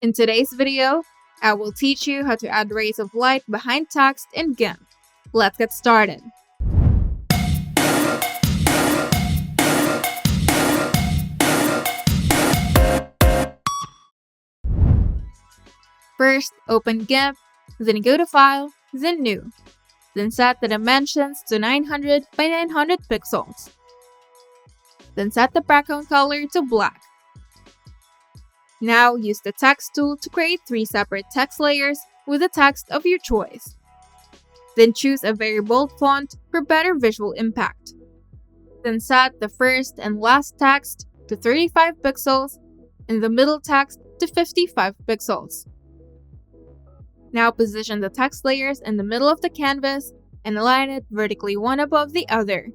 In today's video, I will teach you how to add rays of light behind text in GIMP. Let's get started. First, open GIMP, then go to File, then New. Then set the dimensions to 900 by 900 pixels. Then set the background color to black. Now use the text tool to create 3 separate text layers with the text of your choice. Then choose a very bold font for better visual impact. Then set the first and last text to 35 pixels and the middle text to 55 pixels. Now position the text layers in the middle of the canvas and align it vertically one above the other.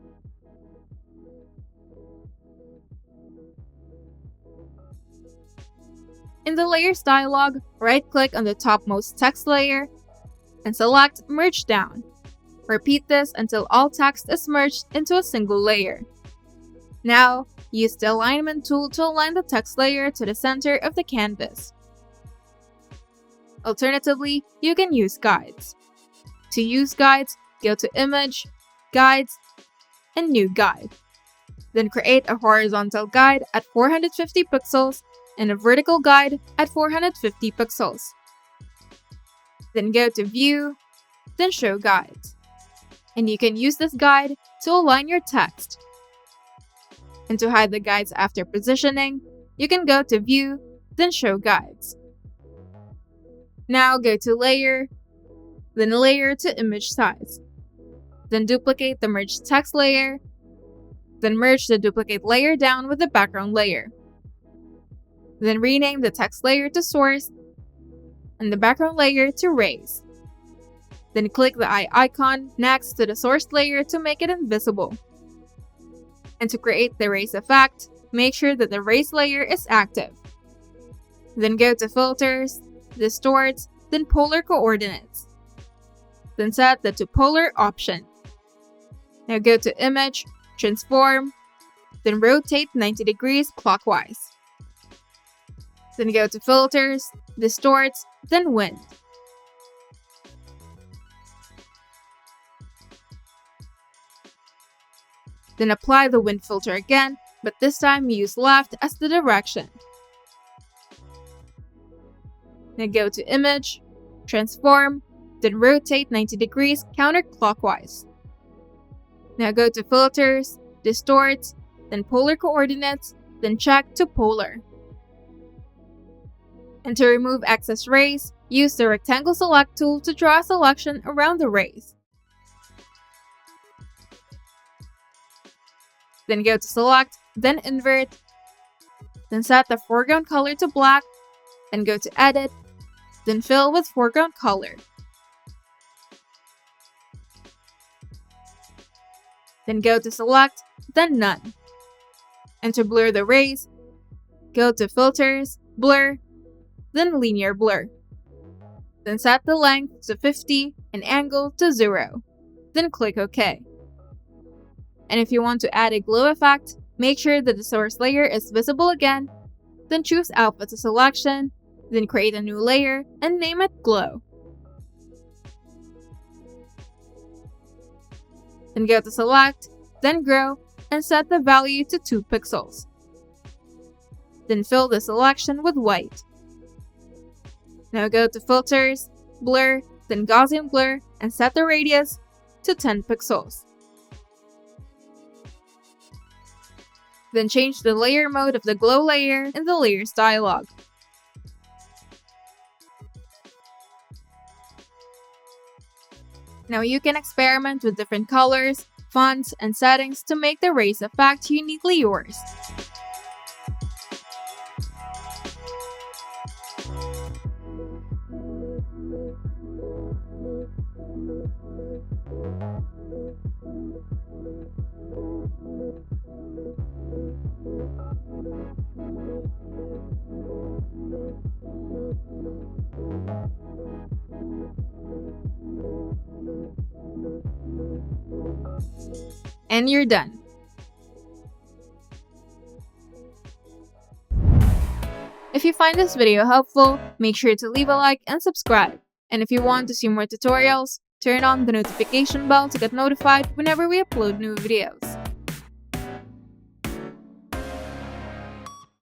In the Layers dialog, right-click on the topmost text layer and select Merge Down. Repeat this until all text is merged into a single layer. Now, use the Alignment tool to align the text layer to the center of the canvas. Alternatively, you can use guides. To use guides, go to Image, Guides, and New Guide. Then create a horizontal guide at 450 pixels and a vertical guide at 450 pixels. Then go to View, then Show Guides. And you can use this guide to align your text. And to hide the guides after positioning, you can go to View, then Show Guides. Now go to Layer, then Layer to Image Size. Then duplicate the merged text layer, then merge the duplicate layer down with the background layer. Then rename the text layer to Source and the background layer to Rays. Then click the eye icon next to the source layer to make it invisible. And to create the rays effect, make sure that the rays layer is active. Then go to Filters, Distort, then Polar Coordinates. Then set the to Polar option. Now go to Image, Transform, then rotate 90 degrees clockwise. Then go to Filters, Distort, then Wind. Then apply the wind filter again, but this time use left as the direction. Now go to Image, Transform, then rotate 90 degrees counterclockwise. Now go to Filters, Distort, then Polar Coordinates, then check to Polar. And to remove excess rays, use the Rectangle Select tool to draw a selection around the rays. Then go to Select, then Invert, then set the foreground color to black, and go to Edit, then Fill with foreground color. Then go to Select, then None. And to blur the rays, go to Filters, Blur, then Linear Blur. Then set the length to 50 and angle to 0. Then click OK. And if you want to add a glow effect, make sure that the source layer is visible again, then choose Alpha to Selection, then create a new layer and name it Glow. Then go to Select, then Grow, and set the value to 2 pixels. Then fill the selection with white. Now go to Filters, Blur, then Gaussian Blur, and set the radius to 10 pixels. Then change the layer mode of the glow layer in the Layers dialog. Now you can experiment with different colors, fonts, and settings to make the rays effect uniquely yours. And you're done. If you find this video helpful, make sure to leave a like and subscribe. And if you want to see more tutorials, turn on the notification bell to get notified whenever we upload new videos.